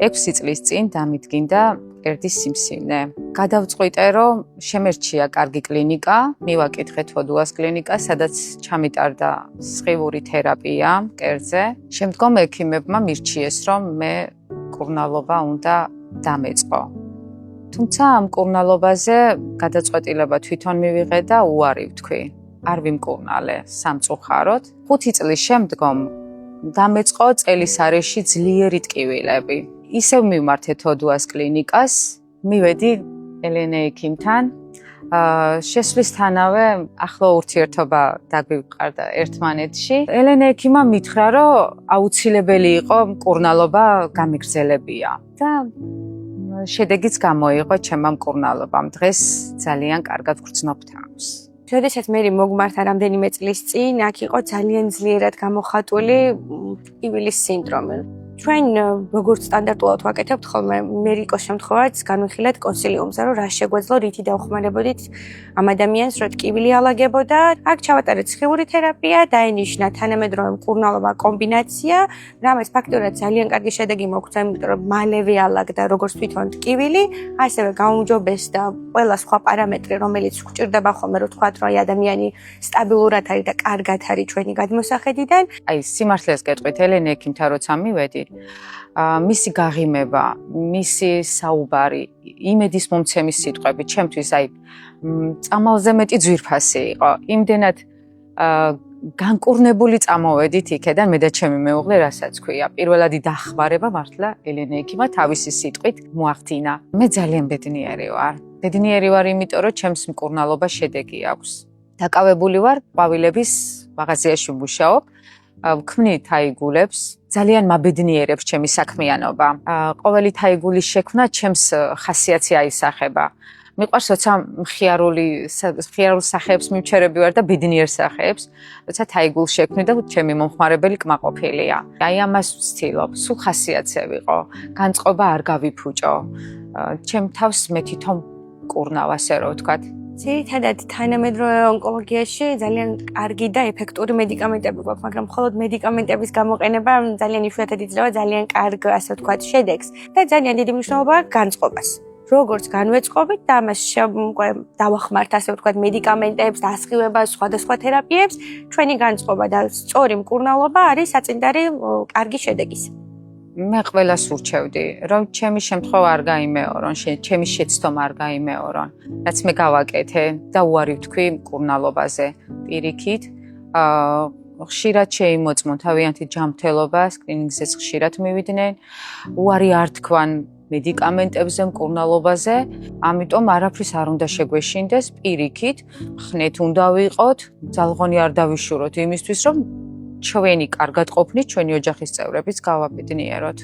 6 წლის წინ დამიდგინდა ერთის სიმსივნე. გადავწყვიტე, რომ შემერჩია კარგი კლინიკა, მივაკითხე თოდუას კლინიკა, სადაც ჩამიტარდა სხივური თერაპია მკერდზე. შემდგომ ექიმებმა მირჩიეს, რომ მე მკურნალობა უნდა დამეწყო. თუმცა ამ მკურნალობაზე გადაწყვეტილება თვითონ მივიღე და უარი ვთქვი. არ ვიმკურნალე სამწუხაროდ. 5 წლის შემდგომ დამეწყო წელის არეში ძლიერი ტკივილები. ისევ მივმართე თოდუას კლინიკას, მივედი ელენე ექიმთან. შესვლისთანავე ახლო ურთიერთობა დაგვიყარდა ერთმანეთში. ელენე ექიმმა მითხრა, რომ აუცილებელი იყო მკურნალობა გამიგრძელებია და შედეგიც გამოიღო ჩემმა მკურნალობამ. დღეს ძალიან კარგად ვგრძნობ თავს. როდესაც მე მოგმართა რამდენიმე წლის წინ, აქ იყო ძალიან ძლიერად გამოხატული ტკივილის სინდრომი. ჩვენ როგორც სტანდარტულად ვაკეთებთ ხოლმე მერიკოს შემთხვევაც განვიხილეთ კონსილიუმზე, რომ რა შეგვეძლო, რითი დავხმარებოდით ამ ადამიანს, რომ ტკივილი ალაგებოდა. აქ ჩავატარეთ სხივური თერაპია, დაენიშნა თანამედროვე მკურნალობა კომბინაცია, რამაც ფაქტობრივად ძალიან კარგი შედეგი მოგვცა, იმიტომ რომ მალევე ალაგდა როგორც თვითონ ტკივილი, ასევე გაუმჯობესდა ყველა სხვა პარამეტრი, რომელიც გვჭირდება ხოლმე, რომ თქვათ, რომ ადამიანი სტაბილურად არის და კარგად არის ჩვენი გადმოსახედიდან. აი, სიმართლეს გეტყვით, ელენე ექიმთან როცა მივედი, მისი გაღიმება, მისი საუბარი, იმედის მომცემი სიტყვები, ჩემთვის აი წამალზე მეტი ძვირფასი იყო. იმდენად განკურნებული წამოვედით იქედან მე და ჩემი მეუღლე, რასაც ქვია. პირველადი დახმარება მართლა ელენე ექიმმა თავისი სიტყვით მოახდინა. მე ძალიან ბედნიერი ვარ. ბედნიერი ვარ, იმიტომ რომ ჩემს მკურნალობა შედეგი აქვს. დაკავებული ვარ ყვავილების მაღაზიაში ვმუშაობ. ვქმნი თაიგულებს, ძალიან მაბედნიერებს ჩემი საქმიანობა. ყოველი თაიგულის შექმნა ჩემს ხასიათს აისახება. მიყვარს, როცა მხიარულ სახეებს მივჩერები ვარ და ბედნიერ სახეებს, როცა თაიგულს შექმნი და ჩემი მომხმარებელი კმაყოფილია. აი ამას ვცდილობ, სულ ხასიათზე ვიყო, განწყობა არ გავიფუჭო. ჩემ თავს მე თვითონ მკურნავ, ასე რომ ვთქვათ. ძირითადად თანამედროვე ონკოლოგიაში ძალიან კარგი და ეფექტური მედიკამენტები გვაქვს, მაგრამ მხოლოდ მედიკამენტების გამოყენება ძალიან იშვიათად იძლევა ძალიან კარგ, ასე ვთქვათ, შედეგს და ძალიან დიდი მნიშვნელობა აქვს განწყობას. როგორც განვეწყობით და ამას დავახმართ, ასე ვთქვათ, მედიკამენტებს, დასხივებას, სხვადასხვა თერაპიებს, ჩვენი განწყობა და სწორი მკურნალობა არის საწინდარი კარგი შედეგის. მე ყველას ურჩევდი, რომ ჩემი შემთხვევა არ გაიმეორონ, ჩემი შეცდომა არ გაიმეორონ, რაც მე გავაკეთე და უარი ვთქვი მკურნალობაზე პირიქით. ხშირად შეიმოწმონ თავიანთი ჯანმრთელობა, სკრინინგზეც ხშირად მივიდნენ, უარი არ თქვან მედიკამენტებზე, მკურნალობაზე, ამიტომ არაფრის არ უნდა შეგვეშინდეს პირიქით, ხნეთ უნდა ვიყოთ, ძალღონი არ დავიშუროთ იმისთვის, რომ ჩვენი კარგად ყოფნით, ჩვენი ოჯახის წევრებიც გავაბედნიეროთ.